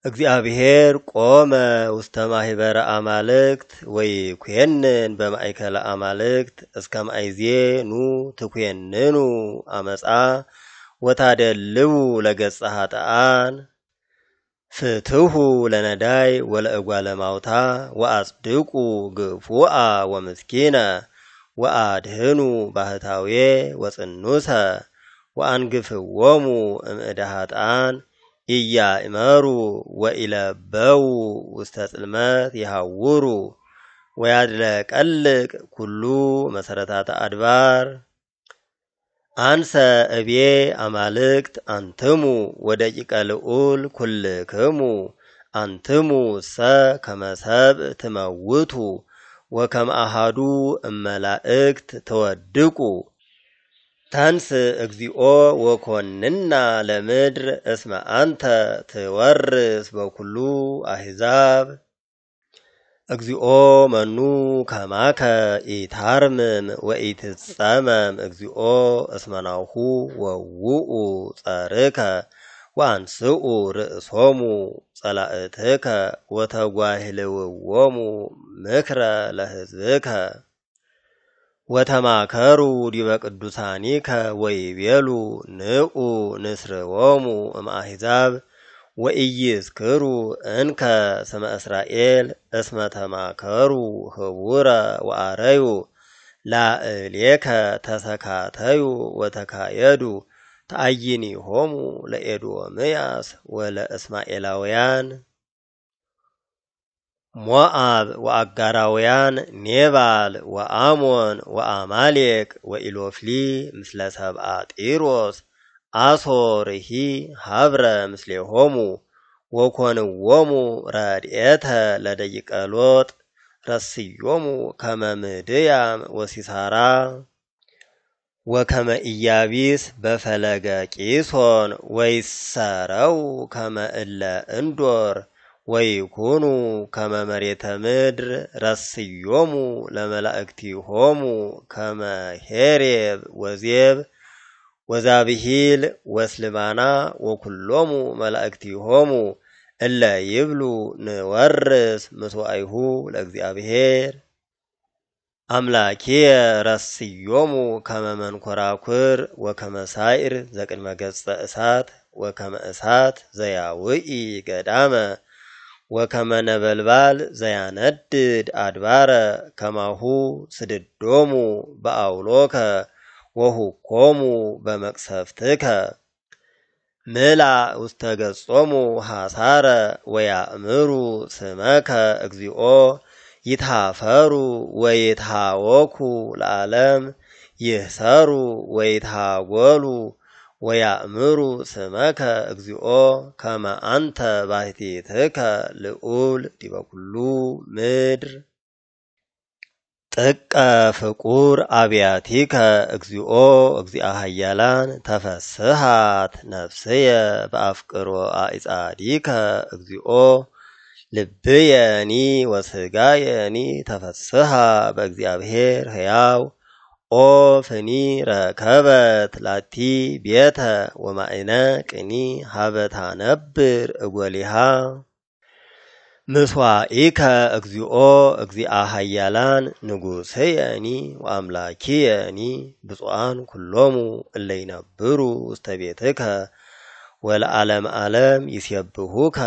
እግዚአብሔር ቆመ ውስተ ማኅበረ አማልክት ወይኩነን በማእከለ አማልክት እስከ ማእዜ ኑ ትኩነኑ አመፃ ወታደልው ለገጸ ኃጥአን ፍትሑ ለነዳይ ወለእጓለ ማውታ ወአጽድቁ ግፉአ ወምስኪነ ወአድህኑ ባህታዌ ወጽኑሰ ወአንግፍዎሙ እምእደ ኃጥአን ኢያእመሩ ወኢለበው ውስተ ጽልመት ይሃውሩ ወያድለቀልቅ ኩሉ መሰረታተ አድባር አንሰ እቤ አማልክት አንትሙ ወደቂቀ ልዑል ኩልክሙ አንትሙ ሰ ከመ ሰብእ ትመውቱ ወከመ አሐዱ እመላእክት ተወድቁ ታንስ እግዚኦ ወኮንና ለምድር እስመ አንተ ትወርስ በኩሉ አሕዛብ እግዚኦ መኑ ከማከ ኢታርምም ወኢትጸመም እግዚኦ እስመናሁ ወውኡ ጸርከ ወአንስኡ ርእሶሙ ጸላእትከ ወተጓህልውዎሙ ምክረ ለሕዝብከ ወተማከሩ ዲበ ቅዱሳኒከ ወይቤሉ ንዑ ንስርዎሙ እምአሕዛብ ወኢይዝክሩ እንከ ስመ እስራኤል እስመ ተማከሩ ህቡረ ወአረዩ ላዕሌከ ተሰካተዩ ወተካየዱ ተአይኒሆሙ ለኤዶምያስ ወለእስማኤላውያን ሞዓብ ወአጋራውያን ኔባል ወአሞን ወአማሌቅ ወኢሎፍሊ ምስለ ሰብአ ጢሮስ አሶርሂ ሀብረ ምስሌሆሙ ወኮንዎሙ ረድኤተ ለደቂቀ ሎጥ ረስዮሙ ከመ ምድያም ወሲሳራ ወከመ ኢያቢስ በፈለገ ቂሶን ወይሰረው ከመ እለ እንዶር ወይኩኑ ከመ መሬተ ምድር ረስዮሙ ለመላእክቲሆሙ ከመ ሄሬብ ወዜብ ወዛብሂል ወስልማና ወኩሎሙ መላእክቲሆሙ እለ ይብሉ ንወርስ ምስዋዕሁ ለእግዚአብሔር አምላኪየ ረስዮሙ ከመ መንኰራኵር ወከመ ሳዕር ዘቅድመ ገጸ እሳት ወከመ እሳት ዘያውኢ ገዳመ ወከመ ነበልባል ዘያነድድ አድባረ ከማሁ ስድዶሙ በአውሎከ ወሁኮሙ በመቅሰፍትከ ምላእ ውስተ ገጾሙ ሐሳረ ወያእምሩ ስመከ እግዚኦ ይትሃፈሩ ወይትሃወኩ ለዓለም ይህሰሩ ወይትሃጐሉ ወያእምሩ ስመከ እግዚኦ ከመ አንተ ባሕቲትከ ልዑል ዲበ ኩሉ ምድር ጥቀ ፍቁር አብያቲከ እግዚኦ እግዚአ ኃያላን ተፈስሃት ነፍስየ በአፍቅሮ አዕጻዲከ እግዚኦ ልብየኒ ወስጋየኒ ተፈስሃ በእግዚአብሔር ሕያው ኦ ፍኒ ረከበት ላቲ ቤተ ወማእነቅኒ ሀበታ ነብር እጐሊሃ ምስዋኢከ እግዚኦ እግዚአ ኃያላን ንጉሥየኒ ወአምላኪየኒ ብፁዓን ኩሎሙ እለ ይነብሩ ውስተ ቤትከ ወለዓለመ ዓለም ይሴብሑከ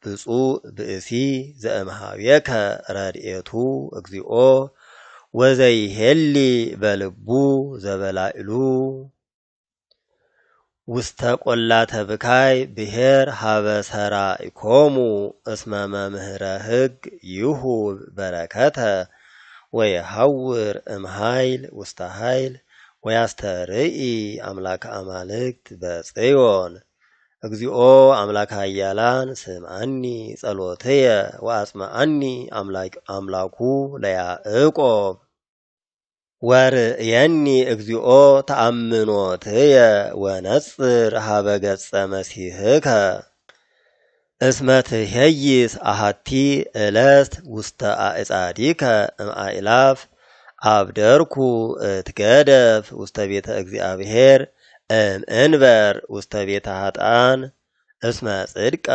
ብፁዕ ብእሲ ዘእምኀቤከ ረድኤቱ እግዚኦ ወዘይሄሊ በልቡ ዘበላዕሉ ውስተ ቈላተ ብካይ ብሔር ሀበ ሰራኢኮሙ እስመ መምህረ ሕግ ይሁብ በረከተ ወየሐውር እምኃይል ውስተ ኃይል ወያስተርኢ አምላከ አማልክት በጽዮን እግዚኦ አምላከ ኃያላን ስምዐኒ ጸሎትየ ወአጽምዐኒ አምላኩ ለያዕቆብ ወርእየኒ እግዚኦ ተአምኖትየ ወነጽር ሀበ ገጸ መሲሕከ እስመ ትሄይስ አሐቲ ዕለት ውስተ አዕጻዲከ እምአእላፍ አብደርኩ እትገደፍ ውስተ ቤተ እግዚአብሔር እምእንበር ውስተ ቤተ ኃጥአን እስመ ጽድቀ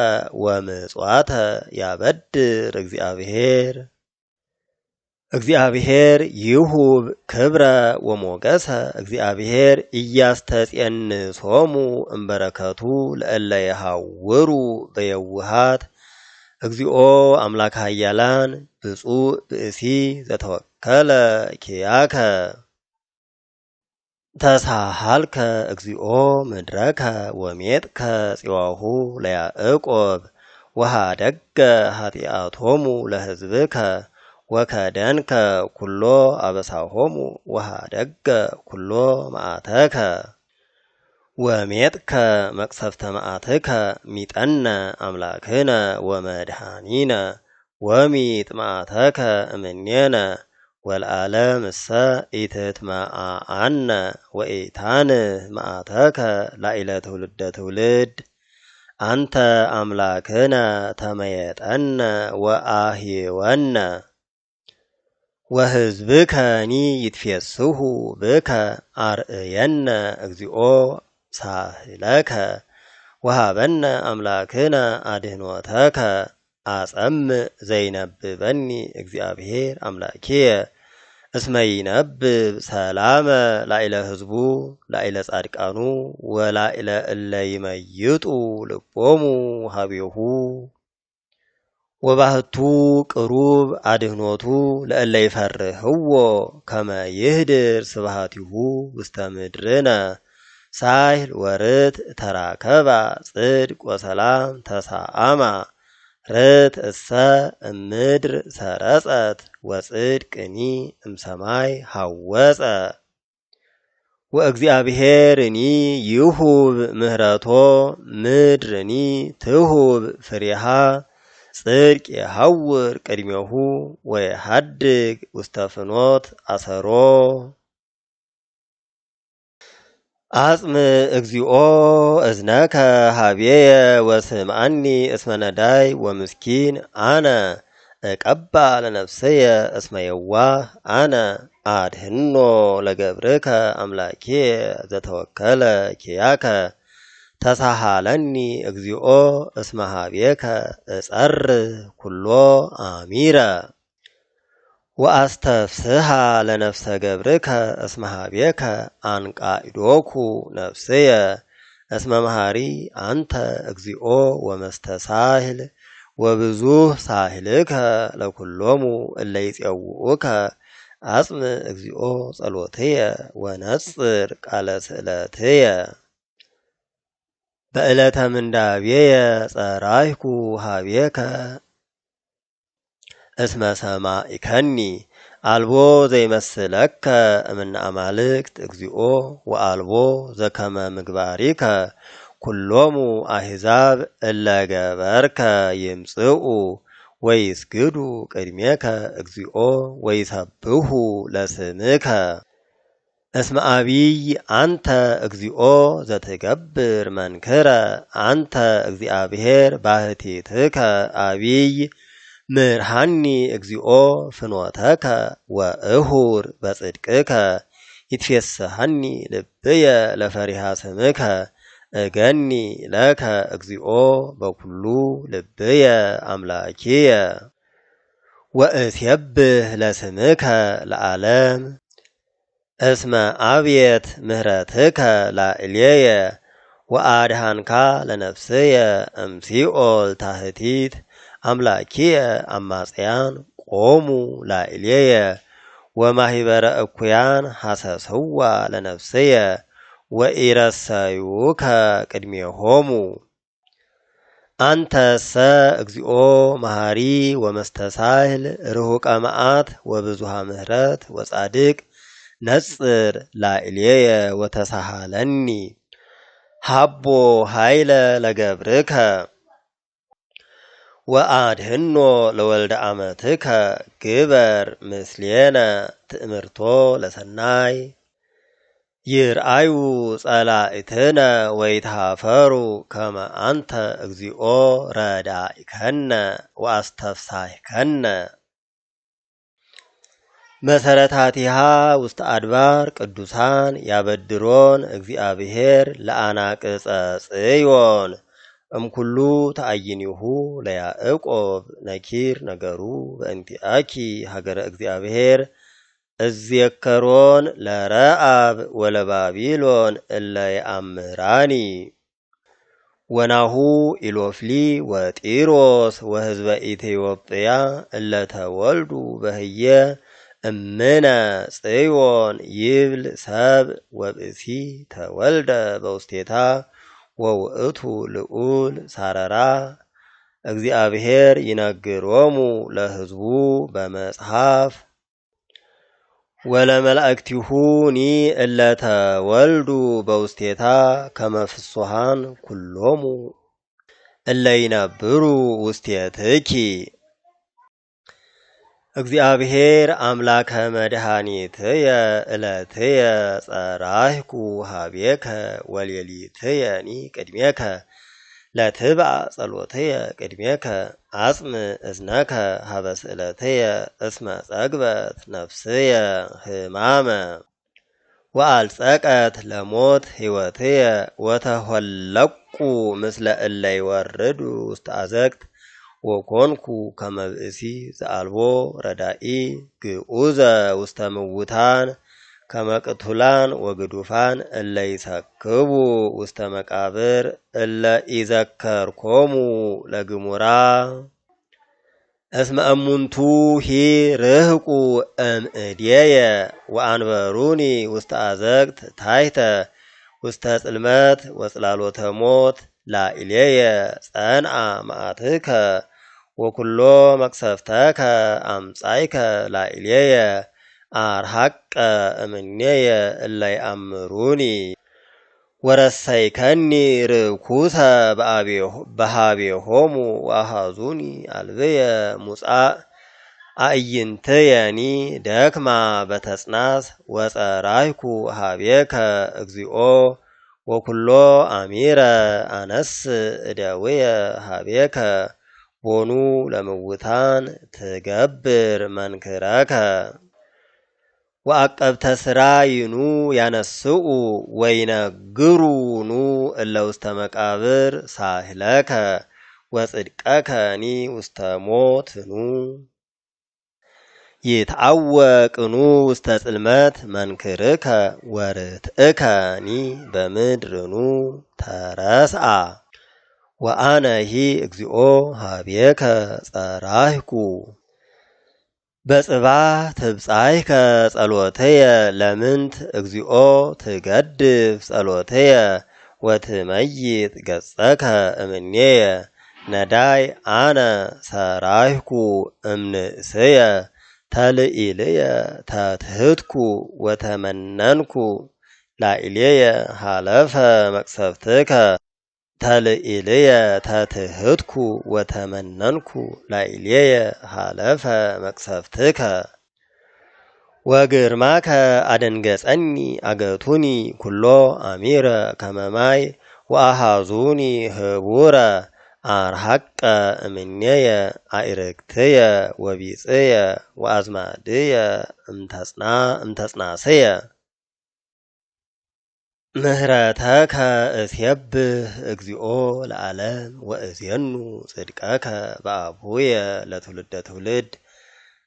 ወምጽዋተ ያበድር እግዚአብሔር ይሁብ ክብረ ወሞገሰ እግዚአብሔር ኢያስተጼንሶሙ እምበረከቱ ለእለ የሐውሩ በየውሃት እግዚኦ አምላከ ኃያላን ብፁዕ ብእሲ ዘተወከለ ኪያከ ተሳሃልከ እግዚኦ ምድረከ ወሜጥከ ጽዋሁ ለያዕቆብ ወሃደገ ኃጢአቶሙ ለሕዝብከ ወከደንከ ኩሎ አበሳሆሙ ወሃደገ ኩሎ መዓተከ ወሜጥከ መቅሰፍተ መዓትከ ሚጠነ አምላክነ ወመድኃኒነ ወሚጥ መዓተከ እምኔነ ወልዓለም እሰ ኢትትመዓዓነ ወኢታንህ መዓተከ ላዕለ ትውልደ ትውልድ አንተ አምላክነ ተመየጠነ ወአሂወነ ወሕዝብከኒ ይትፌስሑ ብከ አርእየነ እግዚኦ ሳህለከ ወሃበነ አምላክነ አድኅኖተከ አጸምዕ ዘይነብበኒ እግዚአብሔር አምላኪየ እስመ ይነብብ ሰላመ ላዕለ ሕዝቡ ላዕለ ጻድቃኑ ወላዕለ እለ ይመይጡ ልቦሙ ሀቤሁ ወባህቱ ቅሩብ አድኅኖቱ ለእለ ይፈርህዎ ከመ ይህድር ስብሐቲሁ ውስተ ምድርነ ሳይል ወርት ተራከባ ጽድቅ ወሰላም ተሳአማ ርት እሰ እምድር ሰረጸት ወጽድቅኒ እምሰማይ ሐወፀ ወእግዚአብሔርኒ ይሁብ ምህረቶ ምድርኒ ትሁብ ፍሬሃ ጽድቅ የሐውር ቅድሜሁ ወየሐድግ ውስተ ፍኖት አሰሮ አጽም እግዚኦ እዝነከ ሀቤየ ወስምዓኒ እስመ ነዳይ ወምስኪን አነ እቀባ ለነፍስየ እስመ የዋህ አነ አድኅኖ ለገብርከ አምላኪየ ዘተወከለ ኪያከ ተሳሃለኒ እግዚኦ እስመ ሀቤከ እጸርህ ኩሎ አሚረ ወአስተፍስሃ ለነፍሰ ገብርከ እስመ ሀቤከ አንቃኢዶኩ ነፍስየ እስመ መሃሪ አንተ እግዚኦ ወመስተሳህል ወብዙህ ሳህልከ ለኩሎሙ እለ ይፄውኡከ አጽም እግዚኦ ጸሎትየ ወነጽር ቃለ ስእለትየ በዕለተ ምንዳቤየ ጸራይኩ ሀቤከ እስመ ሰማዕከኒ አልቦ ዘይመስለከ እምነ አማልክት እግዚኦ ወአልቦ ዘከመ ምግባሪከ ኩሎሙ አሕዛብ እለ ገበርከ ይምጽኡ ወይስግዱ ቅድሜከ እግዚኦ ወይሰብሑ ለስምከ እስመ አቢይ አንተ እግዚኦ ዘትገብር መንክረ አንተ እግዚአብሔር ባሕቲትከ አቢይ ምርሃኒ እግዚኦ ፍኖተከ ወእሁር በጽድቅከ ይትፌስሐኒ ልብየ ለፈሪሃ ስምከ እገኒ ለከ እግዚኦ በኩሉ ልብየ አምላኪየ ወእሴብህ ለስምከ ለዓለም እስመ አብየት ምህረትከ ላዕሌየ ወአድኃንካ ለነፍስየ እምሲኦል ታሕቲት አምላኪየ አማጽያን ቆሙ ላዕሌየ ወማሂበረ እኩያን ሐሰስዋ ለነፍስየ ወኢረሰዩከ ቅድሜሆሙ አንተሰ እግዚኦ መሃሪ ወመስተሳህል ርሁቀ መዓት ወብዙሃ ምህረት ወጻድቅ ነጽር ላዕሌየ ወተሳሃለኒ ሃቦ ኃይለ ለገብርከ ወአድኅኖ ለወልደ አመትከ ግበር ምስሌነ ትእምርቶ ለሰናይ ይርአዩ ጸላእትነ ወይትሃፈሩ ከመ አንተ እግዚኦ ረዳኢከነ ወአስተፍሳሕከነ መሰረታቲሃ ውስተ አድባር ቅዱሳን ያበድሮን እግዚአብሔር ለአናቅጸ ጽዮን እምኩሉ ተአይኒሁ ለያዕቆብ ነኪር ነገሩ በእንቲአኪ ሀገረ እግዚአብሔር እዝየከሮን ለረአብ ወለባቢሎን እለ የአምራኒ ወናሁ ኢሎፍሊ ወጢሮስ ወህዝበ ኢትዮጵያ እለ ተወልዱ በህየ እምነ ጽዮን ይብል ሰብ ወብእሲ ተወልደ በውስቴታ ወውእቱ ልዑል ሳረራ እግዚአብሔር ይነግሮሙ ለህዝቡ በመጽሐፍ ወለመላእክቲሁኒ እለ ተወልዱ በውስቴታ ከመፍሱሃን ኩሎሙ እለ ይነብሩ ውስቴትኪ እግዚአብሔር አምላከ መድኃኒትየ ዕለትየ ጸራይኩ ሀቤከ ወሌሊትየኒ ቅድሜከ ለትብአ ጸሎትየ ቅድሜከ አጽም እዝነከ ሀበ ስእለትየ እስመ ጸግበት ነፍስየ ህማመ ወአልጸቀት ለሞት ሕይወትየ ወተሆለቁ ምስለ እለ ይወርዱ ውስተ አዘቅት ወኮንኩ ከመ ብእሲ ዘአልቦ ረዳኢ ግዑዘ ውስተ ምውታን ከመ ቅቱላን ወግዱፋን እለ ይሰክቡ ውስተ መቃብር እለ ኢዘከርኮሙ ለግሙራ እስመ እሙንቱ ሂ ርህቁ እምእድየ ወአንበሩኒ ውስተ አዘቅት ታሕተ ውስተ ጽልመት ወጽላሎተ ሞት ላዕሌየ ጸንዐ መዓትከ ወኩሎ መቅሰፍተከ አምጻእከ ላዕሌየ አርሐቀ እምኔየ እለ ይአምሩኒ ወረሰይከኒ ርኩሰ በሃቤሆሙ ወአሃዙኒ አልብየ ሙጻእ አዕይንትየኒ ደክማ በተጽናስ ወጸራይኩ ሀቤከ እግዚኦ ወኩሎ አሚረ አነስ እደውየ ሀቤከ ቦኑ ለምውታን ትገብር መንክረከ ወአቀብተ ሥራይኑ ያነስኡ ወይነግሩኑ እለ ውስተ መቃብር ሳህለከ ወጽድቀከኒ ውስተ ሞትኑ ይትዐወቅኑ ውስተ ጽልመት መንክርከ ወርትእከኒ በምድርኑ ተረስአ ወአነሂ እግዚኦ ሀቤከ ጸራይኩ በጽባህ ትብጻሕከ ጸሎትየ ለምንት እግዚኦ ትገድፍ ጸሎትየ ወትመይጥ ገጸከ እምኔየ ነዳይ አነ ሰራይኩ እምንእስየ ተልኢልየ ተትህትኩ ወተመነንኩ ላዕሌየ ሃለፈ መቅሰፍትከ ተልኢልየ ተትህትኩ ወተመነንኩ ላዕሌየ ሃለፈ መቅሰፍትከ ወግርማከ አደንገጸኒ አገቱኒ ኩሎ አሚረ ከመማይ ወአሃዙኒ ህቡረ አርሐቀ እምኔየ አዕርክትየ ወቢጽየ ወአዝማድየ እምተጽናስየ ምህረተከ እስየብህ እግዚኦ ለዓለም ወእዜኑ ጽድቀከ በአቡየ ለትውልደ ትውልድ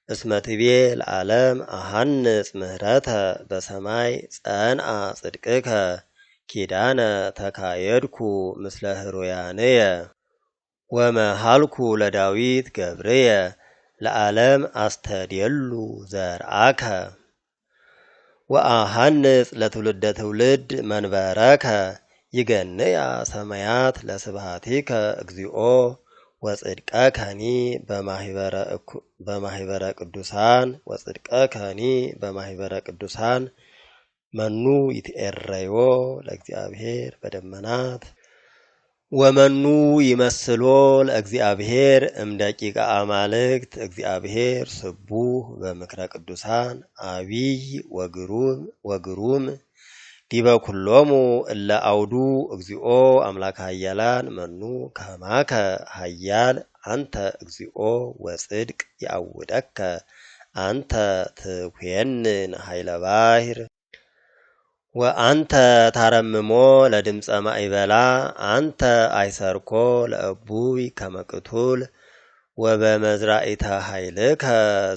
እስመ ትቤ ለዓለም አሃንጽ ምህረተ በሰማይ ጸንዐ ጽድቅከ ኪዳነ ተካየድኩ ምስለ ህሩያንየ ወመሃልኩ ለዳዊት ገብርየ ለዓለም አስተድየሉ ዘርአከ ወአሃንጽ ለትውልደ ትውልድ መንበረከ ይገንያ ሰማያት ለስብሐቲከ እግዚኦ ወጽድቀከኒ በማህበረ ቅዱሳን ወጽድቀከኒ በማህበረ ቅዱሳን መኑ ይትኤረዮ ለእግዚአብሔር በደመናት ወመኑ ይመስሎ ለእግዚአብሔር እምደቂቀ አማልክት እግዚአብሔር ስቡህ በምክረ ቅዱሳን አቢይ ወግሩም ዲበ ኩሎሙ እለ አውዱ እግዚኦ አምላከ ኃያላን መኑ ከማከ ኃያል አንተ እግዚኦ ወጽድቅ ያውደከ አንተ ትኮንን ኃይለ ባሕር ወአንተ ታረምሞ ለድምፀ ማእበላ አንተ አይሰርኮ ለእቡይ ከመቅቱል ወበመዝራኢተ ኃይልከ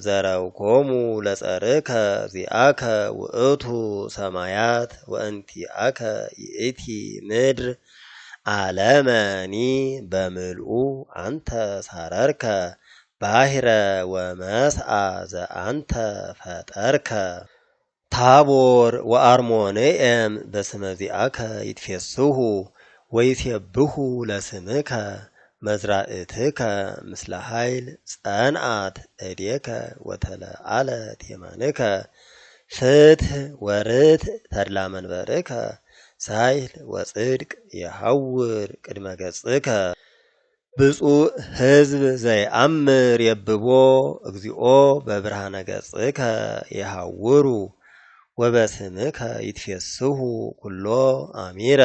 ዘረውኮሙ ለጸርከ ዚአከ ውእቱ ሰማያት ወእንቲአከ ይእቲ ምድር ዓለመኒ በምልኡ አንተ ሳረርከ ባሕረ ወመስአ ዘአንተ ፈጠርከ ታቦር ወአርሞንኤም በስመ ዚአከ ይትፌስሑ ወይሴብሑ ለስምከ መዝራእትከ ምስለ ኃይል ጸንዓት እዴከ ወተለዓለት የማንከ ፍትሕ ወርትዕ ተድላ መንበርከ ሳይል ወጽድቅ የሐውር ቅድመ ገጽከ ብፁዕ ሕዝብ ዘይአምር የብቦ እግዚኦ በብርሃነ ገጽከ የሐውሩ ወበስምከ ይትፌስሑ ኩሎ አሚረ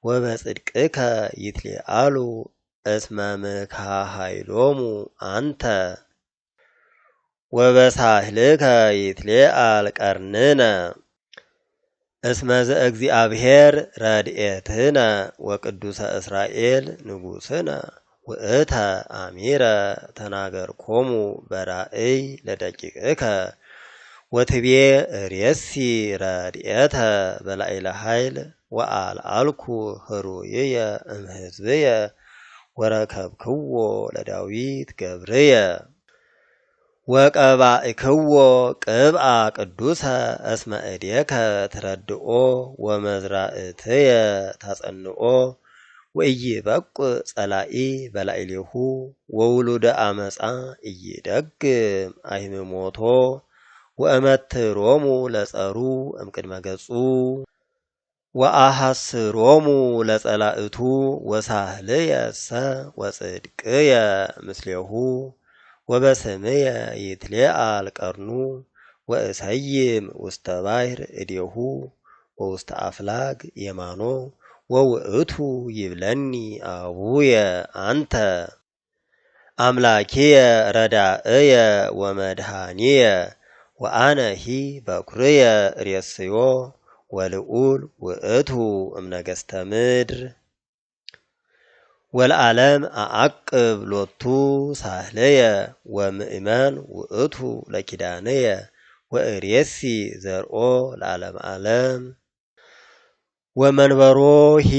ወበጽድቅከ ይትሌአሉ እስመ ምክኃይሎሙ አንተ ወበሳህልከ ይትሌአል ቀርንነ እስመ ዘእግዚአብሔር ረድኤትነ ወቅዱሰ እስራኤል ንጉሥነ ውእተ አሚረ ተናገርኮሙ በራእይ ለደቂቅከ ወትቤ ርእሲ ረድኤተ በላዕለ ኃይል ወአልዓልኩ ኅሩይየ እምሕዝብየ ወረከብክዎ ለዳዊት ገብርየ ወቀባእክዎ ቅብአ ቅዱሰ እስመ እዴከ ትረድኦ ወመዝራእትየ ታጸንኦ ወኢይበቁዕ ጸላኢ በላዕሌሁ ወውሉደ አመፃ ኢይደግም አይምሞቶ ወእመትሮሙ ለጸሩ እምቅድመ ገጹ ወአሐስሮሙ ለጸላእቱ ወሳህልየሰ ወጽድቅየ ምስሌሁ ወበስምየ ይትሌአል ቀርኑ ወእሰይም ውስተ ባሕር እዴሁ ወውስተ አፍላግ የማኖ ወውእቱ ይብለኒ አቡየ አንተ አምላኪየ ረዳእየ ወመድኃኒየ ወአነሂ በኵርየ ርእስዮ ወልዑል ውእቱ እምነገሥተ ምድር ወለዓለም አዓቅብ ሎቱ ሳህልየ ወምእመን ውእቱ ለኪዳንየ ወእሬሲ ዘርኦ ለዓለም ዓለም ወመንበሮ ሂ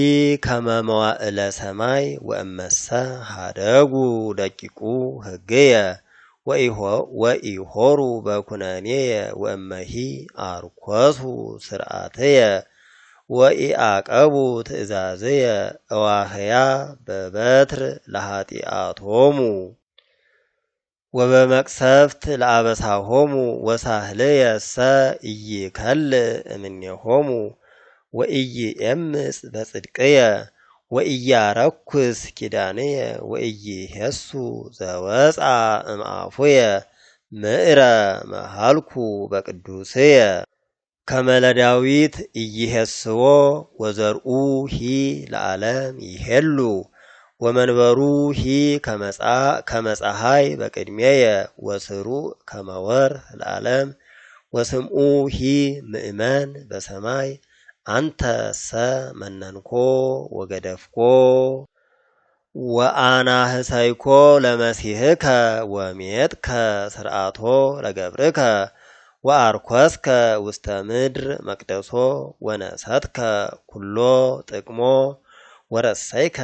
ከመ መዋዕለ ሰማይ ወእመሰ ሀደጉ ደቂቁ ሕግየ ወኢሖሩ በኵነኔየ ወእመሂ አርኰሱ ስርዓትየ ወኢአቀቡ ትእዛዝየ እዋህያ በበትር ለኃጢአቶሙ ወበመቅሰፍት ለአበሳሆሙ ወሳህልየሰ ኢይከልእ እምኔሆሙ ወኢይኤምፅ በጽድቅየ ወኢያረኵስ ኪዳንየ ወኢይሄሱ ዘወፃ እምአፉየ ምዕረ መሃልኩ በቅዱስየ ከመ ለዳዊት ኢይሄስዎ ወዘርኡ ሂ ለዓለም ይሄሉ ወመንበሩ ሂ ከመ ፀሐይ በቅድሜየ ወስሩዕ ከመ ወርኅ ለዓለም ወስምዑ ሂ ምእመን በሰማይ አንተሰ መነንኮ ወገደፍኮ ወአናህሰይኮ ለመሲሕከ ወሜጥከ ስርዓቶ ለገብርከ ወአርኰስከ ውስተ ምድር መቅደሶ ወነሰትከ ኩሎ ጥቅሞ ወረሰይከ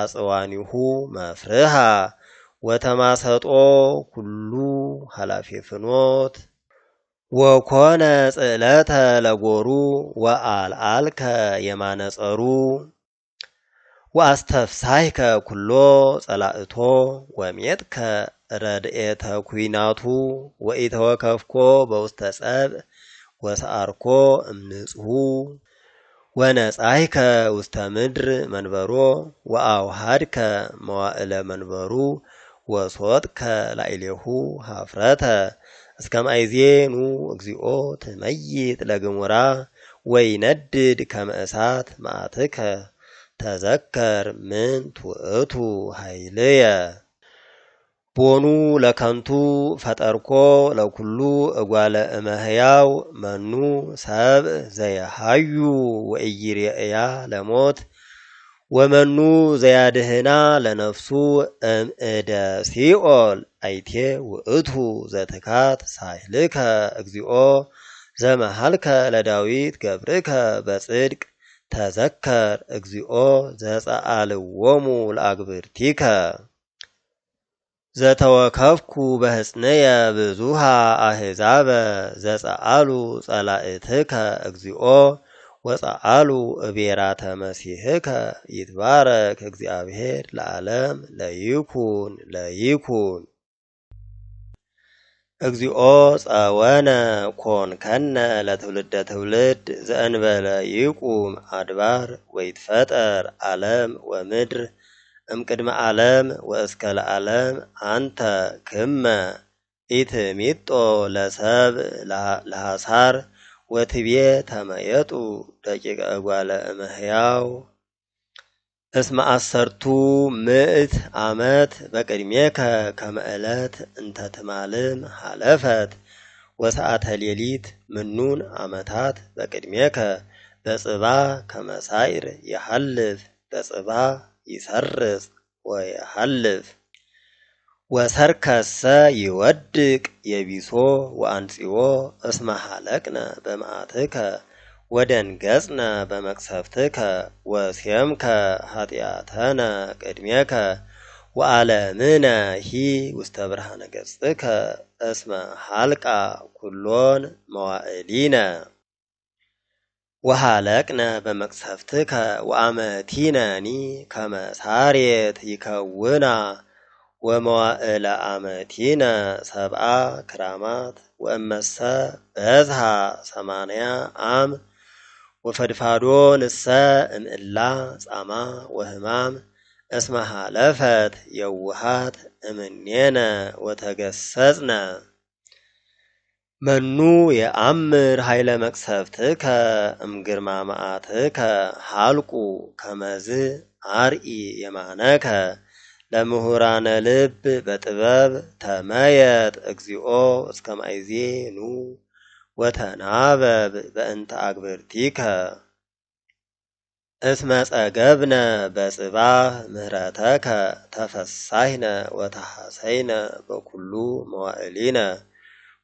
አጽዋኒሁ መፍርሃ ወተማሰጦ ኩሉ ኃላፊ ፍኖት ወኮነ ጽዕለተ ለጎሩ ወአልዓልከ የማነጸሩ ወአስተፍሳይከ ኩሎ ጸላእቶ ወሜጥከ ረድኤተ ኩናቱ ወኢተወከፍኮ በውስተ ጸብእ ወሰአርኮ እምንጽሑ ወነጻይከ ውስተ ምድር መንበሮ ወአውሃድከ መዋዕለ መንበሩ ወሶጥከ ላዕሌሁ ኀፍረተ እስከ ማእዜኑ እግዚኦ ትመይጥ ለግሙራ ወይነድድ ከመ እሳት መዓትከ ተዘከር ምንት ውእቱ ኃይልየ ቦኑ ለከንቱ ፈጠርኮ ለኩሉ እጓለ እመሕያው መኑ ሰብ ዘየሃዩ ወኢይሬእያ ለሞት ወመኑ ዘያድህና ለነፍሱ እምእደ ሲኦል አይቴ ውእቱ ዘትካት ሳይልከ እግዚኦ ዘመሃልከ ለዳዊት ገብርከ በጽድቅ ተዘከር እግዚኦ ዘጸአልዎሙ ለአግብርቲከ ዘተወከፍኩ በሕፅንየ ብዙሃ አሕዛበ ዘጸአሉ ጸላእትከ እግዚኦ ወጸአሉ እቤራተ መሲሕከ ይትባረክ እግዚአብሔር ለዓለም ለይኩን ለይኩን። እግዚኦ ጸወነ ኮንከነ ለትውልደ ትውልድ ዘእንበለ ይቁም አድባር ወይትፈጠር ዓለም ወምድር እምቅድመ ዓለም ወእስከ ለዓለም አንተ ክመ ኢትሚጦ ለሰብ ለሐሳር ወትቤ ተመየጡ ደቂቀ እጓለ እመሕያው እስመ አሰርቱ ምዕት ዓመት በቅድሜከ ከመ ዕለት እንተ ትማልም ሐለፈት ወሰዓተ ሌሊት ምኑን ዓመታት በቅድሜከ በጽባ ከመሳይር የሐልፍ በጽባ ይሰርጽ ወየሐልፍ ወሰርከሰ ይወድቅ የቢሶ ወአንጺዎ እስመ ሐለቅነ በመዓትከ ወደንገጽነ በመቅሰፍትከ ወሴምከ ኃጢአተነ ቅድሜከ ወዓለምነ ሂ ውስተ ብርሃነ ገጽከ እስመ ሐልቃ ኩሎን መዋዕሊነ ወሐለቅነ በመቅሰፍትከ ወአመቲነኒ ከመ ሳሬት ይከውና ወመዋዕለ አመቲነ ሰብአ ክራማት ወእመሰ በዝሃ 80 ዓም ወፈድፋዶ ንሰ እምእላ ጻማ ወህማም እስመ ሐለፈት የውሃት እምኔነ ወተገሰጽነ መኑ የአምር ኃይለ መቅሰፍትከ እምግርማ መዓትከ ሐልቁ ከመዝ አርኢ የማነከ ለምሁራነ ልብ በጥበብ ተመየጥ እግዚኦ እስከ ማይዜ ኑ ወተናበብ በእንተ አግብርቲከ እስመ ጸገብነ በጽባህ ምህረተከ ተፈሳይነ ወተሐሰይነ በኩሉ መዋዕሊነ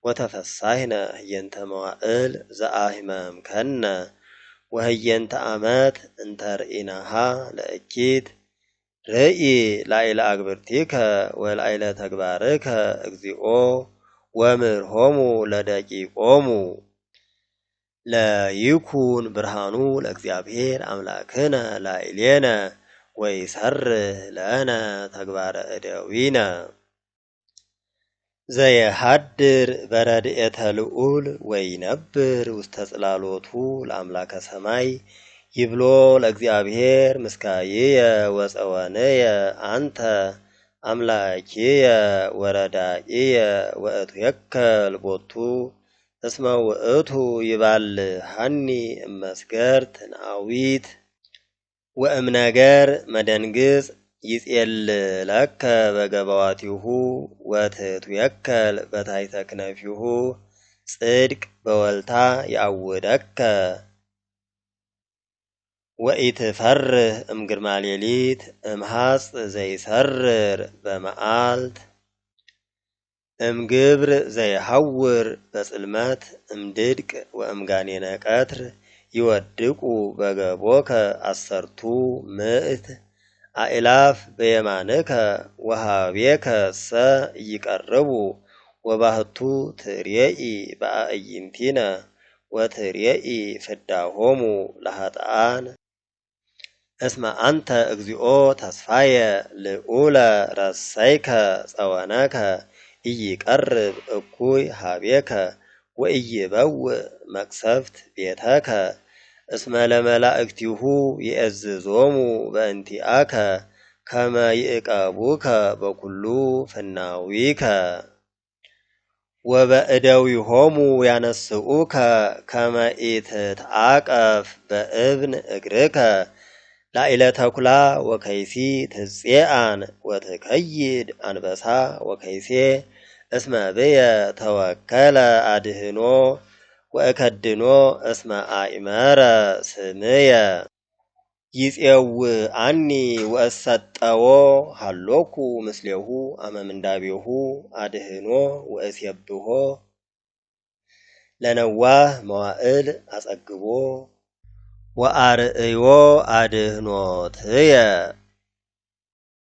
ወተፈሳይነ ህየንተ መዋዕል ዘአሂመምከነ ወህየንተ ዓመት እንተ ርኢናሃ ለእኪት ርኢ ላዕለ አግብርቲከ ወላዕለ ተግባርከ እግዚኦ ወምርሆሙ ለደቂቆሙ ለይኩን ብርሃኑ ለእግዚአብሔር አምላክነ ላዕሌነ ወይሰርህ ለነ ተግባረ እደዊነ ዘየሃድር በረድኤተ ልዑል ወይነብር ውስተ ጽላሎቱ ለአምላከ ሰማይ ይብሎ ለእግዚአብሔር ምስካዬየ ወፀወንየ አንተ አምላኬየ ወረዳኢየ ወእትየከል ቦቱ እስመ ውእቱ ይባልሐኒ እመስገርት ናዊት ወእምነገር መደንግጽ ይጼልለከ በገባዋቲሁ ወትትየከል በታሕተ ክነፊሁ ጽድቅ በወልታ ያውደከ ወኢትፈርህ እምግርማ ሌሊት እምሐጽ ዘይሰርር በመዓልት እምግብር ዘይሐውር በጽልመት እምድድቅ ወእምጋኔነ ቀትር ይወድቁ በገቦከ 10 ምዕት አእላፍ በየማንከ ወሃቤከ ሰ ይቀርቡ ወባህቱ ትሬኢ በአዕይንቲነ ወትሬኢ ፍዳሆሙ ለኃጥኣን እስመ አንተ እግዚኦ ተስፋየ ልዑለ ረሰይከ ጸወነከ ኢይቀርብ እኩይ ሀቤከ ወኢይበውእ መቅሰፍት ቤተከ እስመ ለመላእክቲሁ ይእዝዞሙ በእንቲአከ ከመ ይዕቀቡከ በኩሉ ፍናዊከ ወበእደዊሆሙ ያነስኡከ ከመ ኢትትዓቀፍ በእብን እግርከ ላኢለ ተኩላ ወከይሲ ትጽአን ወትከይድ አንበሳ ወከይሴ እስመ ብየ ተወከለ አድህኖ ወእከድኖ እስመ አእመረ ስምየ ይጼውአኒ ወእሰጠዎ ሃሎኩ ምስሌሁ አመ ምንዳቤሁ አድህኖ ወእሴብሖ ለነዋህ መዋዕል አጸግቦ ወአርእዮ አድህኖትየ